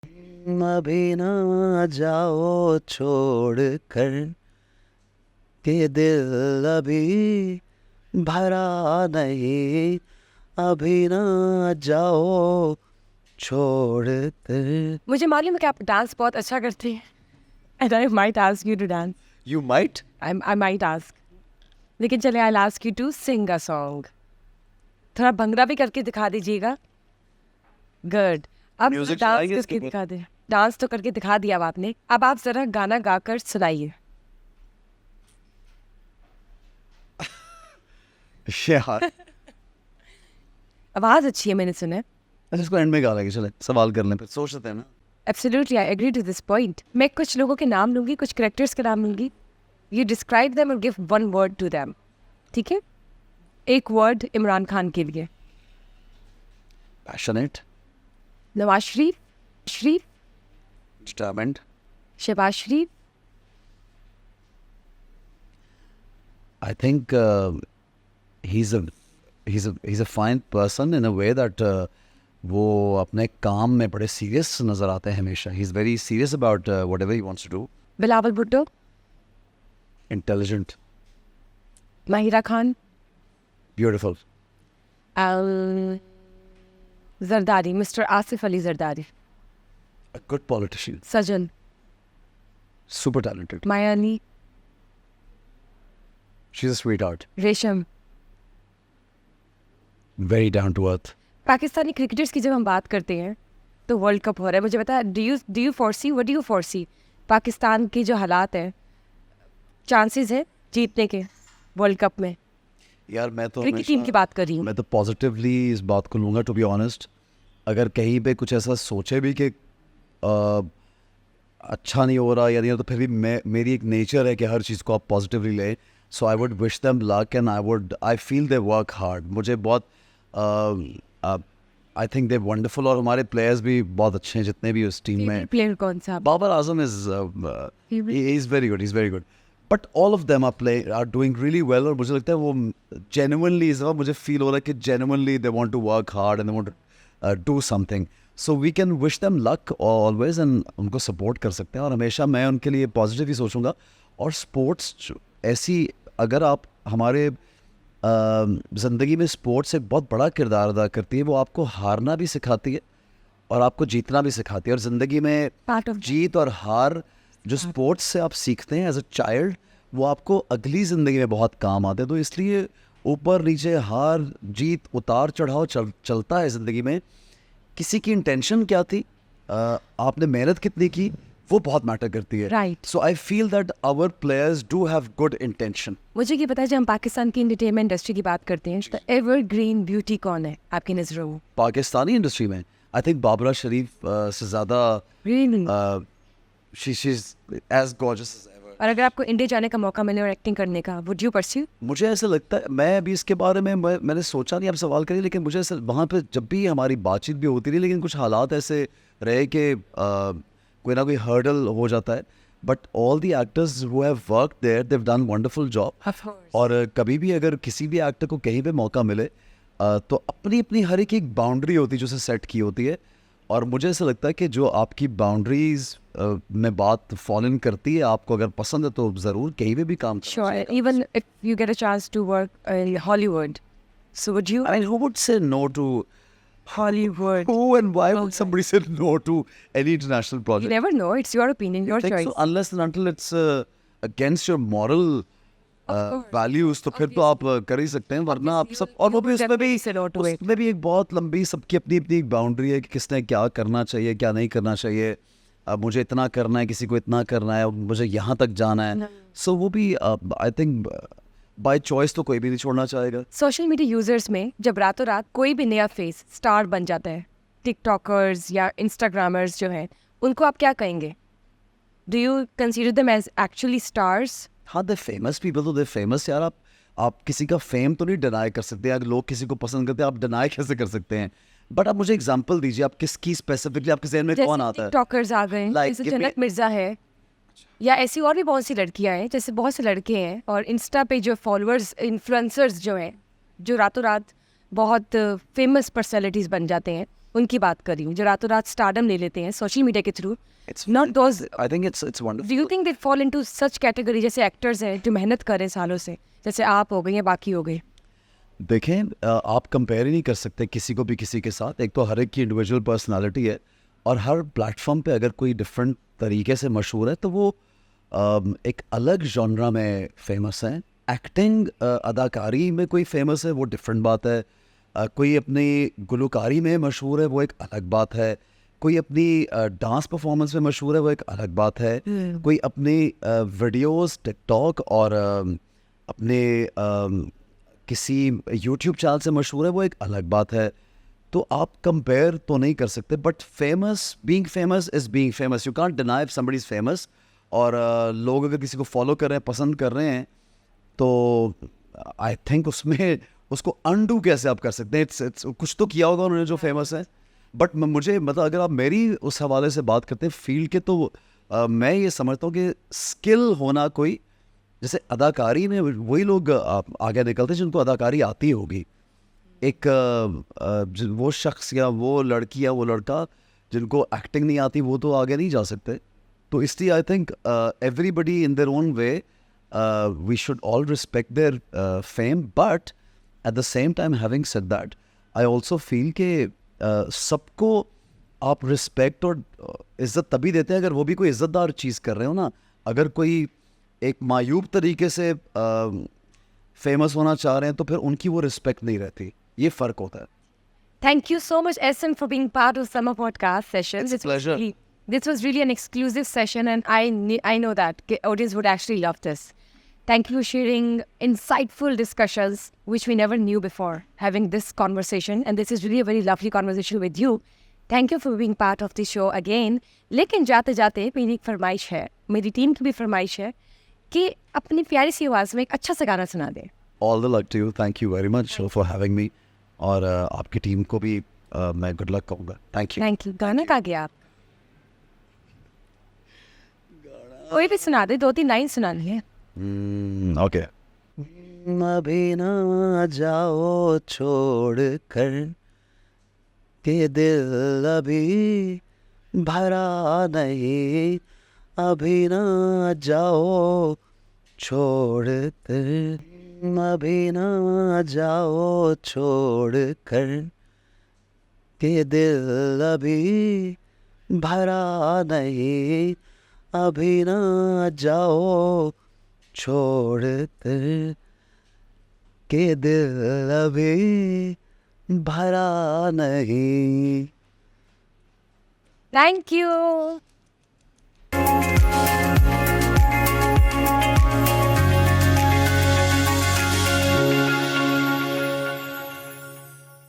अभी ना जाओ छोड़ कर के दिल अभी भरा नहीं, अभी ना जाओ छोड़ कर। मुझे मालूम है कि आप डांस बहुत अच्छा करते हैं and I might ask you to dance. You might. I might ask. लेकिन चले I ask you to sing a song. थोड़ा भंगड़ा भी करके दिखा दीजिएगा. गुड. अब Music डांस चलाइए इसके करके ऊपर। दिखा दे. डांस तो करके दिखा दिया अब आपने. अब आप जरा गाना गाकर सुनाइए. यार आवाज अच्छी है, मैंने सुना है. अच्छा, इसको एंड में गा लेंगे, चले सवाल कर लें फिर सोच लेते हैं ना। Absolutely I agree to this point. मैं कुछ लोगों के नाम लूंगी, कुछ करेक्टर्स के नाम लूंगी. यू डिस्क्राइब देम और give one word to them. ठीक है. एक वर्ड इमरान खान के लिए. Passionate, Nawaz Sharif. Sharif. Determined, Shehbaz Sharif. I think he's a fine person in a way that वो अपने काम में बड़े सीरियस नज़र आते हैं हमेशा. He's very serious about whatever he wants to do. Bilawal Bhutto. Intelligent, Mahira Khan. beautiful, Zardari. Mister Asif Ali Zardari. a good politician, Sajjan. super talented. Maya Ali. She's a sweetheart, रेशम. very down to earth. Pakistani cricketers की जब हम बात करते हैं तो वर्ल्ड कप हो रहा है. मुझे पता है. Do you foresee, what do you foresee Pakistan के जो हालात हैं, चांसेस है जीतने के वर्ल्ड कप में? यार मैं तो क्रिकेट टीम की बात कर रही हूँ. मैं तो पॉजिटिवली इस बात को लूँगा, टू बी ऑनेस्ट. अगर कहीं पे कुछ ऐसा सोचे भी कि अच्छा नहीं हो रहा या नहीं, तो फिर भी मेरी एक नेचर है कि हर चीज़ को आप पॉजिटिवली लें. So I would wish them luck and I feel they work hard. मुझे बहुत आई थिंक दे वंडरफुल, और हमारे प्लेयर्स भी बहुत अच्छे हैं जितने भी उस टीम में. प्लेयर कौन सा? Babar Azam is is very good, is very good. But all of them are doing really well, और मुझे लगता है वो जेन्युइनली इस बार मुझे फील हो रहा है कि genuinely they want to work hard and they want to do something. So we can wish them luck always and उनको सपोर्ट कर सकते हैं, और हमेशा मैं उनके लिए पॉजिटिव ही सोचूंगा. और स्पोर्ट्स ऐसी, अगर आप हमारे ज़िंदगी में स्पोर्ट्स एक बहुत बड़ा किरदार अदा करती है. वो आपको हारना भी सिखाती है और आपको जीतना भी सिखाती है. और ज़िंदगी में पार्ट ऑफ जीत और हार जो स्पोर्ट्स से आप सीखते हैं एज अ चाइल्ड, वो आपको अगली ज़िंदगी में बहुत काम आते हैं. तो इसलिए ऊपर नीचे, हार जीत, उतार चढ़ाव चलता है ज़िंदगी में. किसी की इंटेंशन क्या थी, आपने मेहनत कितनी की, वो बहुत मैटर करती है. Right. So I feel that our players do have good intention. मुझे ये पता है, जब हम पाकिस्तान की एंटरटेनमेंट इंडस्ट्री की बात करते हैं तो एवरग्रीन ब्यूटी कौन है आपकी नजरों में? पाकिस्तानी इंडस्ट्री में आई थिंक बाबरा शरीफ से ज़्यादा Really? she's as gorgeous as ever. और अगर आपको इंडिया जाने का मौका मिले और एक्टिंग करने का, वुड यू परस्यू? मुझे ऐसा लगता है, मैं अभी इसके बारे में मैंने सोचा नहीं, आप सवाल करिए, लेकिन मुझे ऐसा वहाँ पे जब भी हमारी बातचीत भी होती रही, लेकिन कुछ हालात ऐसे रहे कि कोई ना कोई हर्डल हो जाता है. But all the actors who have worked there, they have done wonderful job. Of course. और कभी भी अगर किसी भी एक्टर को कहीं पे मौका मिले, तो अपनी अपनी हर एक बाउंड्री होती है जो उसे सेट की होती है. और मुझे ऐसा लगता है कि जो आपकी बाउंड्रीज में बात फॉलो इन करती है, आपको अगर पसंद है तो ज़रूर कहीं पे भी काम करना Sure. चाहिए. Even if you get a chance to work in Hollywood, so would you? I mean, who would say no to Hollywood. who, and why would somebody say no to any international You project? never know. It's your opinion, your Think choice. so, unless and until it's against your moral course. values, तो फिर तो आप कर ही सकते हैं, वरना आप सब. और वो भी उसमें भी say no to it. उसमें भी एक बहुत लंबी सबकी अपनी अपनी एक बाउंड्री है कि किसने क्या करना चाहिए, क्या नहीं करना चाहिए. अब मुझे इतना करना है, किसी को इतना करना है, मुझे यहाँ तक जाना है. सो वो भी आई थिंक बाय चॉइस तो कोई भी नहीं छोड़ना चाहेगा. सोशल मीडिया यूजर्स में जब रातों रात कोई भी नया फेस स्टार बन जाता है, टिकटॉकर्स या इंस्टाग्रामर्स जो हैं, उनको आप क्या कहेंगे? Do you consider them as actually stars? हाँ, दे फेमस पीपल, तो दे फेमस. यार आप किसी का फेम तो नहीं डिनाई कर सकते. अगर लोग किसी को पसंद करते हैं, आप डिनाई कैसे कर सकते हैं? बट आप मुझे एग्जांपल दीजिए, आप किसकी स्पेसिफिकली आपके जहन में कौन आता है? टिकटॉकर्स आ गए, Like, जैसे give me- जनक मिर्जा है, या ऐसी और भी बहुत सी लड़कियां हैं, जैसे बहुत से लड़के हैं, और इंस्टा पे जो फॉलोअर्स, इन्फ्लुएंसर्स जो हैं, जो रातों रात बहुत फेमस पर्सनैलिटीज़ बन जाते हैं. उनकी बात कर रही हूँ जो रातों रात स्टारडम ले लेते हैं सोशल मीडिया के through. It's Not those. I think it's wonderful. Do you think they fall into such category जैसे एक्टर्स हैं जो मेहनत कर रहे हैं सालों से, जैसे आप हो गए या बाकी हो गए? देखें, आप कंपेयर ही नहीं कर सकते किसी को भी किसी के साथ. एक तो हर एक की इंडिविजुअल पर्सनालिटी है और हर प्लेटफॉर्म पे अगर कोई डिफरेंट तरीके से मशहूर है तो वो एक अलग जॉनरा में फेमस है. एक्टिंग, अदाकारी में कोई फेमस है वो डिफरेंट बात है. कोई अपनी गुलकारी में मशहूर है वो एक अलग बात है. कोई अपनी डांस परफॉर्मेंस में मशहूर है वो एक अलग बात है. कोई अपनी वीडियोस टिकटॉक और अपने किसी यूट्यूब चैनल से मशहूर है वो एक अलग बात है. तो आप कंपेयर तो नहीं कर सकते. But being famous is being famous. You can't deny if somebody is famous. और लोग अगर किसी को फॉलो कर रहे हैं, पसंद कर रहे हैं, तो आई थिंक उसमें उसको अनडू कैसे आप कर सकते हैं. इट्स कुछ तो किया होगा उन्होंने जो फेमस है. बट मुझे मतलब अगर आप मेरी उस हवाले से बात करते हैं फील्ड के, तो मैं ये समझता हूँ कि स्किल होना कोई, जैसे अदाकारी में वही लोग आगे निकलते हैं जिनको अदाकारी आती होगी. एक वो शख्स या वो लड़की या वो लड़का जिनको एक्टिंग नहीं आती वो तो आगे नहीं जा सकते. तो इसलिए I think everybody in their own way we should all respect their fame. But at the same time having said that I also feel के सबको आप रिस्पेक्ट और इज़्ज़त तभी देते हैं अगर वो भी कोई इज़्ज़तदार चीज़ कर रहे हो ना. अगर कोई एक मायूब तरीके से फेमस होना चाह रहे हैं तो फिर उनकी वो रिस्पेक्ट नहीं रहती. ये फ़र्क होता है. Thank you so much, SM, for being part of Summer Podcast Sessions. It's a pleasure. This was really an exclusive session, and I know that the audience would actually love this. Thank you for sharing insightful discussions, which we never knew before, having this conversation. And this is really a very lovely conversation with you. Thank you for being part of the show again. लेकिन जाते जाते मेरी एक फरमाइश है, मेरी team की भी फरमाइश है कि अपनी प्यारी सी आवाज़ में एक अच्छा सा गाना सुना दें. All the luck to you. Thank you very much for having me. और आपकी टीम को भी मैं गुड लक कहूँगा. Thank you. Thank you. गाना कहाँ गया आप? कोई भी सुना दे, 2-3 लाइन सुनानी है. ओके. अभी ना जाओ छोड़ कर के दिल अभी भरा नहीं. अभी ना जाओ छोड़ कर, अभी ना जाओ छोड़ कर के दिल अभी भरा नहीं. अभी ना जाओ छोड़ कर के दिल अभी भरा नहीं. Thank you.